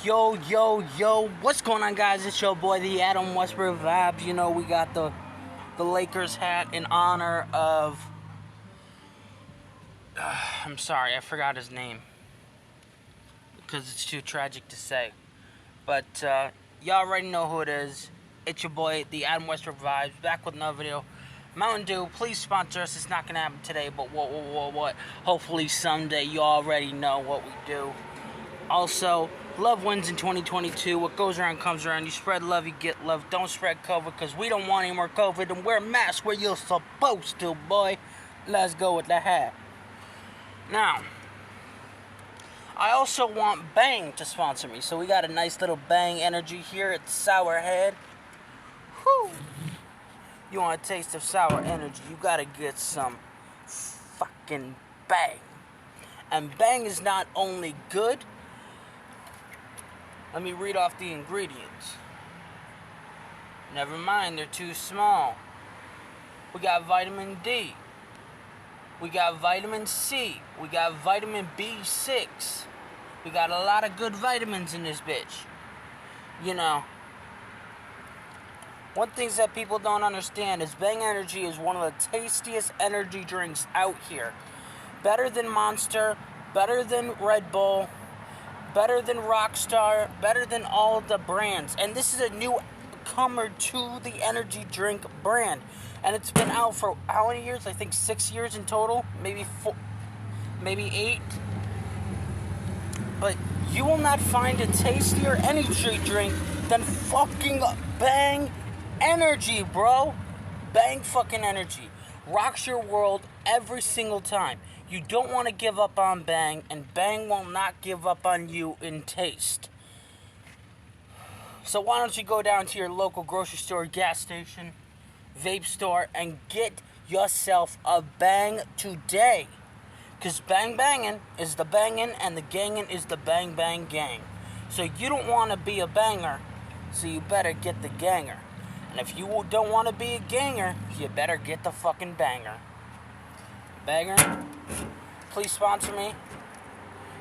Yo, what's going on, guys? It's your boy, the Adam Westbrook Vibes. You know, we got the Lakers hat in honor of... I'm sorry, I forgot his name. Because it's too tragic to say. But, y'all already know who it is. It's your boy, the Adam Westbrook Vibes, back with another video. Mountain Dew, please sponsor us. It's not going to happen today, but what? Hopefully someday. You already know what we do. Also, love wins in 2022. What goes around comes around. You spread love, you get love. Don't spread COVID, because we don't want any more COVID. And wear masks where you're supposed to, boy. Let's go with the hat. Now, I also want Bang to sponsor me. So we got a nice little Bang energy here at Sour Head. Whew. You want a taste of sour energy, you gotta get some fucking Bang. And Bang is not only good. Let me read off the ingredients. Never mind, they're too small. We got vitamin D. We got vitamin C. We got vitamin B6. We got a lot of good vitamins in this bitch. You know. One thing that people don't understand is Bang Energy is one of the tastiest energy drinks out here. Better than Monster, better than Red Bull, better than Rockstar, better than all of the brands. And this is a newcomer to the energy drink brand. And it's been out for how many years? I think 6 years in total, maybe 4, maybe 8. But you will not find a tastier energy drink than fucking Bang Energy, bro. Bang fucking Energy rocks your world every single time. You don't want to give up on Bang, and Bang will not give up on you in taste. So why don't you go down to your local grocery store, gas station, vape store, and get yourself a Bang today. Because bang banging is the banging, and the ganging is the bang bang gang. So you don't want to be a banger, so you better get the ganger. And if you don't want to be a ganger, you better get the fucking banger. Banger, please sponsor me.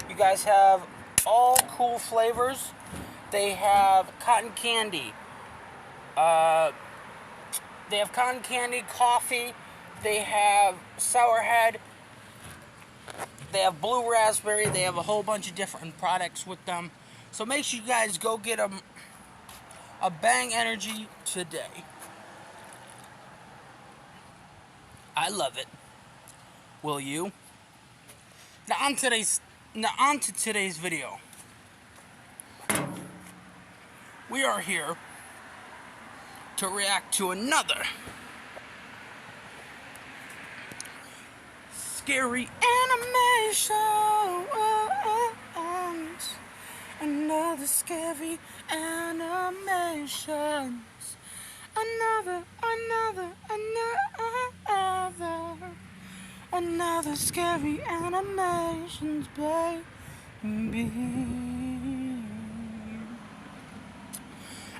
You guys have all cool flavors. They have cotton candy. They have cotton candy, coffee. They have sour head. They have blue raspberry. They have a whole bunch of different products with them. So make sure you guys go get a Bang Energy today. I love it. Will you? Now on to today's video. We are here to react to another scary animation. Another scary animation. Another scary animations, baby.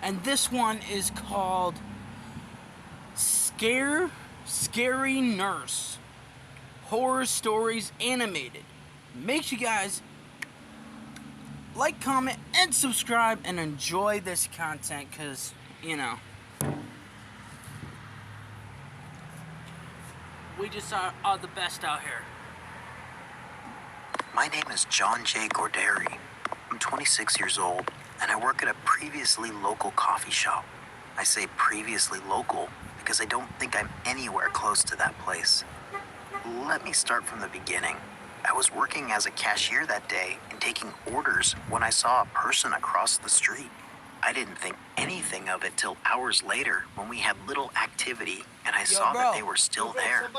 And this one is called Scary Nurse. Horror Stories Animated. Make sure you guys like, comment, and subscribe and enjoy this content, because, you know, we just are the best out here. My name is John J. Gorderi. I'm 26 years old, and I work at a previously local coffee shop. I say previously local because I don't think I'm anywhere close to that place. Let me start from the beginning. I was working as a cashier that day and taking orders when I saw a person across the street. I didn't think anything of it till hours later when we had little activity and I saw that they were still there.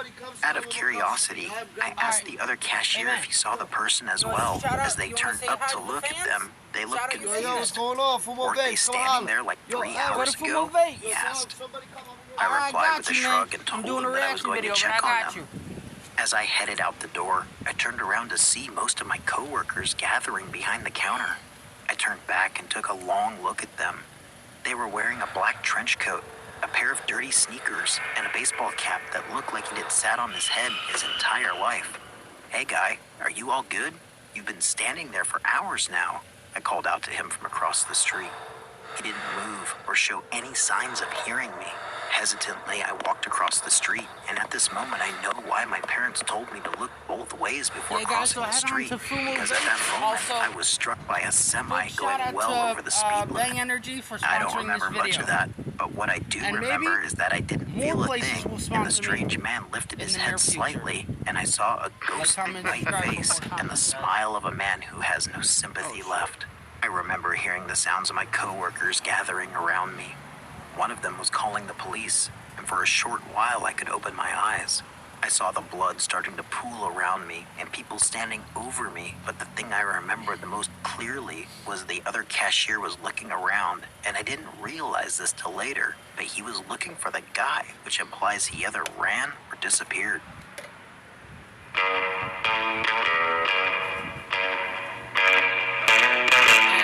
Out of curiosity, I asked the other cashier if he saw the person as well. As they turned up to look at them, they looked confused. Weren't they standing there like 3 hours ago? He asked. I replied with a shrug and told him that I was going to check on them. As I headed out the door, I turned around to see most of my coworkers gathering behind the counter. I turned back and took a long look at them. They were wearing a black trench coat, a pair of dirty sneakers, and a baseball cap that looked like it had sat on his head his entire life. "Hey guy, are you all good? You've been standing there for hours now." I called out to him from across the street. He didn't move or show any signs of hearing me. Hesitantly, I walked across the street, and at this moment, I know why my parents told me to look both ways before crossing the street. Because at that moment, I was struck by a semi going well over the speed limit. Bang Energy for I don't sponsoring remember this video. much of that, but what I do remember is that I didn't feel a thing, and the strange man lifted his head slightly, and I saw a ghostly white face and the smile of a man who has no sympathy left. I remember hearing the sounds of my coworkers gathering around me. One of them was calling the police, and for a short while I could open my eyes. I saw the blood starting to pool around me and people standing over me, but the thing I remembered the most clearly was the other cashier was looking around, and I didn't realize this till later, but he was looking for the guy, which implies he either ran or disappeared.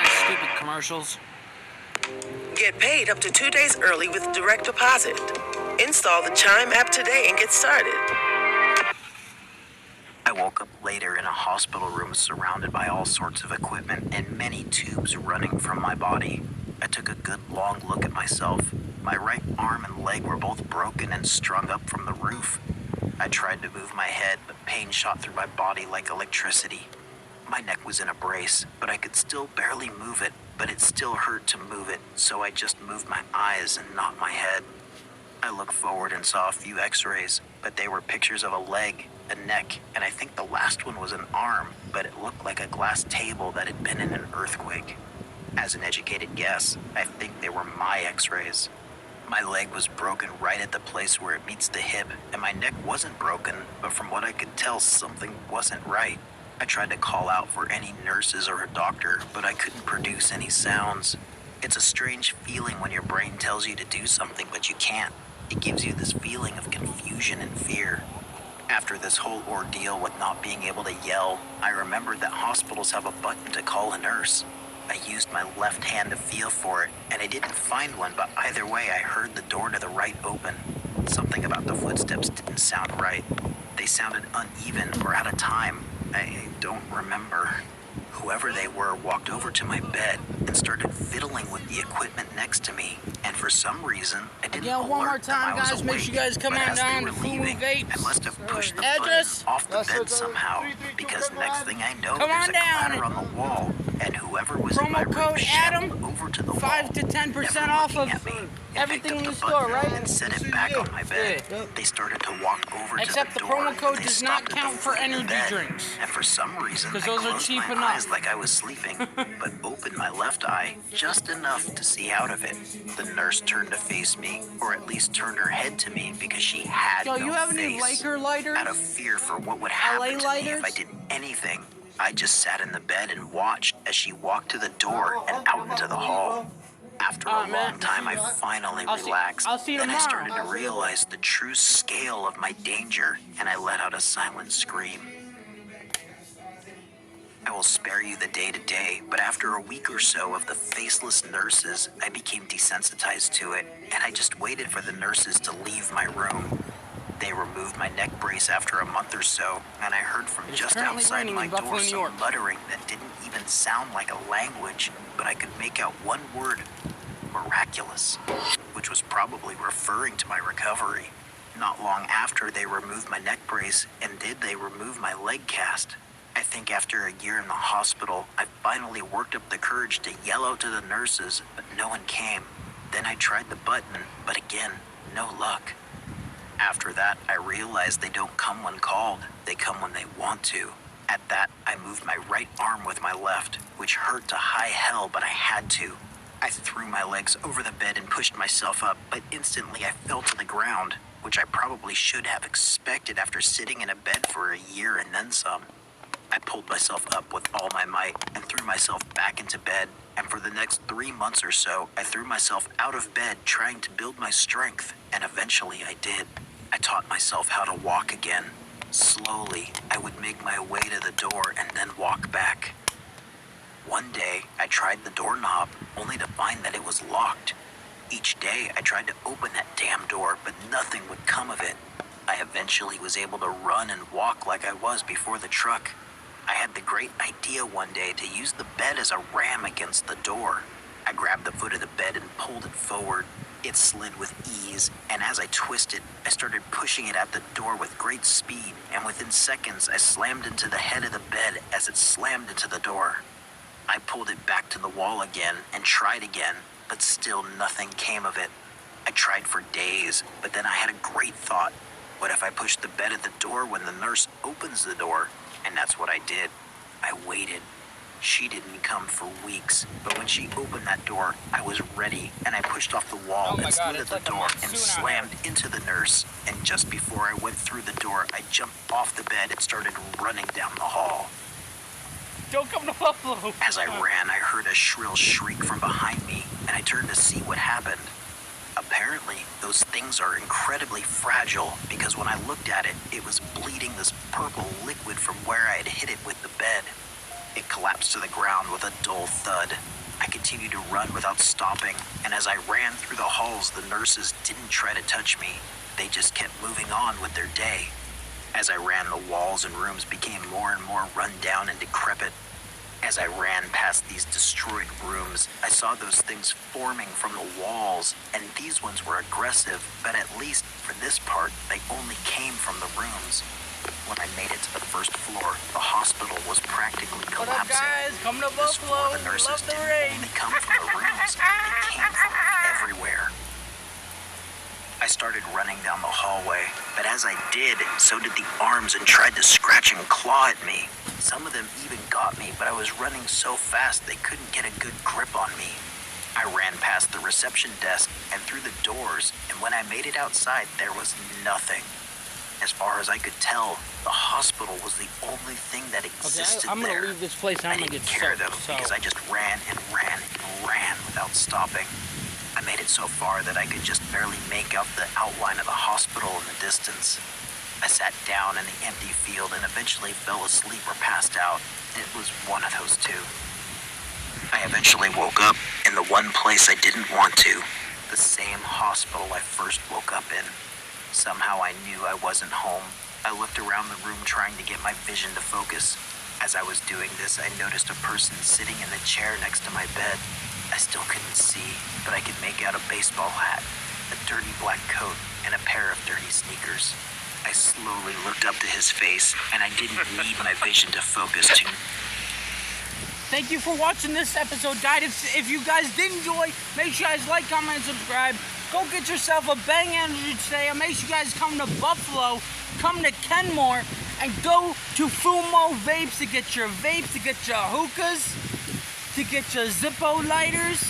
Stupid commercials. Get paid up to 2 days early with direct deposit. Install the Chime app today and get started. I woke up later in a hospital room surrounded by all sorts of equipment and many tubes running from my body. I took a good long look at myself. My right arm and leg were both broken and strung up from the roof. I tried to move my head, but pain shot through my body like electricity. My neck was in a brace, but I could still barely move it, but it still hurt to move it, so I just moved my eyes and not my head. I looked forward and saw a few x-rays, but they were pictures of a leg, a neck, and I think the last one was an arm, but it looked like a glass table that had been in an earthquake. As an educated guess, I think they were my x-rays. My leg was broken right at the place where it meets the hip, and my neck wasn't broken, but from what I could tell, something wasn't right. I tried to call out for any nurses or a doctor, but I couldn't produce any sounds. It's a strange feeling when your brain tells you to do something, but you can't. It gives you this feeling of confusion and fear. After this whole ordeal with not being able to yell, I remembered that hospitals have a button to call a nurse. I used my left hand to feel for it, and I didn't find one, but either way I heard the door to the right open. Something about the footsteps didn't sound right. They sounded uneven or out of time. I don't remember. Whoever they were walked over to my bed and started fiddling with the equipment next to me. And for some reason, I didn't alert one more time, them I was guys. awake. Make sure you guys come But on as they down were to Fumo leaving, Vapes. I must have pushed the Address? button off the bed somehow. Because next thing I know, Come there's on a down. clatter on the wall. And whoever was in my Promo room code shambled Adam, over to the 5 to wall, 10% never off looking of at me, and everything picked in up the the store, button right? and set it back on my bed. Yeah. They started to walk over Except to the the door. promo code They does not stopped at the count for foot of the energy bed, drinks. And for some reason, I 'Cause those are closed cheap my enough. eyes like I was sleeping, but opened my left eye just enough to see out of it. The nurse turned to face me, or at least turned her head to me because she had Yo, no you have any face. Laker lighters? Out of fear for what would LA happen to me lighters? if I did anything, I just sat in the bed and watched as she walked to the door and out into the hall. After a long time, I finally relaxed. I'll see you Then I tomorrow. started to realize the true scale of my danger, and I let out a silent scream. I will spare you the day-to-day, but after a week or so of the faceless nurses, I became desensitized to it, and I just waited for the nurses to leave my room. They removed my neck brace after a month or so, and I heard from just currently outside raining my in Buffalo, door New some York. muttering that didn't even sound like a language, but I could make out one word: miraculous, which was probably referring to my recovery. Not long after, they removed my neck brace, and they remove my leg cast. I think after a year in the hospital, I finally worked up the courage to yell out to the nurses, but no one came. Then I tried the button, but again, no luck. After that, I realized they don't come when called, they come when they want to. At that, I moved my right arm with my left, which hurt to high hell, but I had to. I threw my legs over the bed and pushed myself up, but instantly I fell to the ground, which I probably should have expected after sitting in a bed for a year and then some. I pulled myself up with all my might and threw myself back into bed, and for the next 3 months or so, I threw myself out of bed trying to build my strength, and eventually I did. I taught myself how to walk again. Slowly, I would make my way to the door and then walk back. One day, I tried the doorknob, only to find that it was locked. Each day, I tried to open that damn door, but nothing would come of it. I eventually was able to run and walk like I was before the truck. I had the great idea one day to use the bed as a ram against the door. I grabbed the foot of the bed and pulled it forward. It slid with ease, and as I twisted, I started pushing it at the door with great speed, and within seconds, I slammed into the head of the bed as it slammed into the door. I pulled it back to the wall again and tried again, but still nothing came of it. I tried for days, but then I had a great thought. What if I pushed the bed at the door when the nurse opens the door? And that's what I did. I waited. She didn't come for weeks, but when she opened that door, I was ready, and I pushed off the wall and slid at the door and slammed into the nurse. And just before I went through the door, I jumped off the bed and started running down the hall. Don't come to Buffalo. As I ran, I heard a shrill shriek from behind me, and I turned to see what happened. Apparently, those things are incredibly fragile because when I looked at it, it was bleeding this purple liquid from where I had hit it with the bed. It collapsed to the ground with a dull thud. I continued to run without stopping, and as I ran through the halls, the nurses didn't try to touch me. They just kept moving on with their day. As I ran, the walls and rooms became more and more run down and decrepit. As I ran past these destroyed rooms, I saw those things forming from the walls, and these ones were aggressive, but at least for this part, they only came from the rooms. When I made it to the first floor, the hospital was practically collapsing. What up, guys? Come to This Buffalo. floor, the nurses Love the didn't rain. only come from the rooms, they came from everywhere. I started running down the hallway, but as I did, so did the arms and tried to scratch and claw at me. Some of them even got me, but I was running so fast they couldn't get a good grip on me. I ran past the reception desk and through the doors, and when I made it outside, there was nothing. As far as I could tell, the hospital was the only thing that existed I'm there. gonna leave this place and I I'm gonna didn't get care soaked, though, because I just ran and ran and ran without stopping. I made it so far that I could just barely make out the outline of the hospital in the distance. I sat down in the empty field and eventually fell asleep or passed out. It was one of those two. I eventually woke up in the one place I didn't want to, the same hospital I first woke up in. Somehow I knew I wasn't home. I looked around the room trying to get my vision to focus. As I was doing this, I noticed a person sitting in the chair next to my bed. I still couldn't see, but I could make out a baseball hat, a dirty black coat, and a pair of dirty sneakers. I slowly looked up to his face, and I didn't need my vision to focus to... Thank you for watching this episode, guys. If you guys did enjoy, make sure you guys like, comment, and subscribe. Go get yourself a Bang Energy today, and make sure you guys come to Buffalo, come to Kenmore, and go to Fumo Vapes to get your vapes, to get your hookahs, to get your Zippo lighters,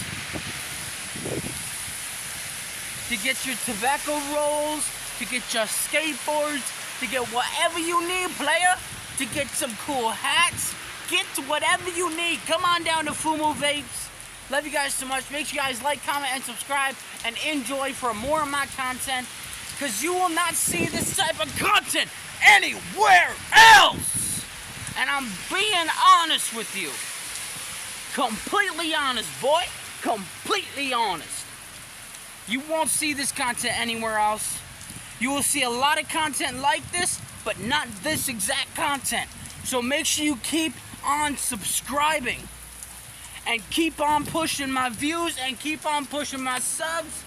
to get your tobacco rolls, to get your skateboards, to get whatever you need, player, to get some cool hats, get whatever you need. Come on down to Fumo Vapes. Love you guys so much. Make sure you guys like, comment, and subscribe, and enjoy for more of my content, because you will not see this type of content anywhere else. And I'm being honest with you. Completely honest, boy. Completely honest. You won't see this content anywhere else. You will see a lot of content like this, but not this exact content. So make sure you keep on subscribing and keep on pushing my views and keep on pushing my subs.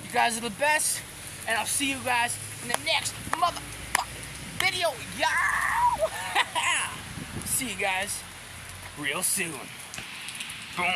You guys are the best, and I'll see you guys in the next motherfucking video. Yow! See you guys real soon. Boom.